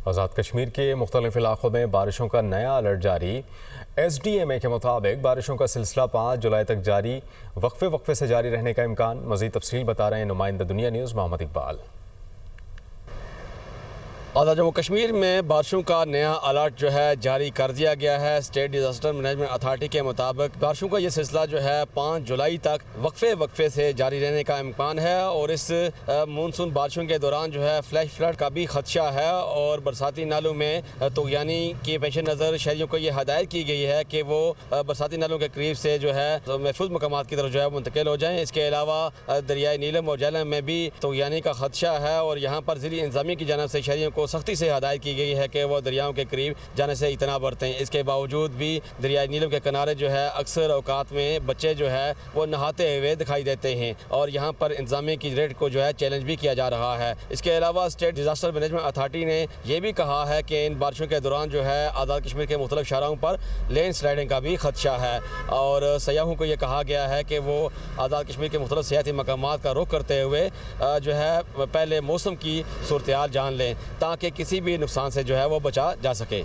آزاد کشمیر کے مختلف علاقوں میں بارشوں کا نیا الرٹ جاری۔ ایس ڈی ایم اے کے مطابق بارشوں کا سلسلہ 5 جولائی تک جاری، وقفے سے جاری رہنے کا امکان۔ مزید تفصیل بتا رہے ہیں نمائندہ دنیا نیوز محمد اقبال۔ آزاد جموں کشمیر میں بارشوں کا نیا الرٹ جو ہے جاری کر دیا گیا ہے۔ اسٹیٹ ڈیزاسٹر مینجمنٹ اتھارٹی کے مطابق بارشوں کا یہ سلسلہ جو ہے 5 جولائی تک وقفے سے جاری رہنے کا امکان ہے، اور اس مونسون بارشوں کے دوران جو ہے فلیش فلڈ کا بھی خدشہ ہے، اور برساتی نالوں میں طغیانی کے پیش نظر شہریوں کو یہ ہدایت کی گئی ہے کہ وہ برساتی نالوں کے قریب سے جو ہے محفوظ مقامات کی طرف جو ہے منتقل ہو جائیں۔ اس کے علاوہ دریائے نیلم اور جہلم میں بھی طغیانی کا خدشہ ہے، اور یہاں پر ضلعی انتظامیہ کی جانب سے شہریوں کو سختی سے ہدایت کی گئی ہے کہ وہ دریاؤں کے قریب جانے سے اجتناب برتیں۔ اس کے باوجود بھی دریائے نیلم کے کنارے جو ہے اکثر اوقات میں بچے جو ہے وہ نہاتے ہوئے دکھائی دیتے ہیں، اور یہاں پر انتظامیہ کی ریٹ کو جو ہے چیلنج بھی کیا جا رہا ہے۔ اس کے علاوہ اسٹیٹ ڈیزاسٹر مینجمنٹ اتھارٹی نے یہ بھی کہا ہے کہ ان بارشوں کے دوران جو ہے آزاد کشمیر کے مختلف شاہراہوں پر لینڈ سلائڈنگ کا بھی خدشہ ہے، اور سیاحوں کو یہ کہا گیا ہے کہ وہ آزاد کشمیر کے مختلف سیاحتی مقامات کا رخ کرتے ہوئے جو ہے پہلے موسم کی صورتحال جان لیں، تاکہ کسی بھی نقصان سے جو ہے وہ بچا جا سکے۔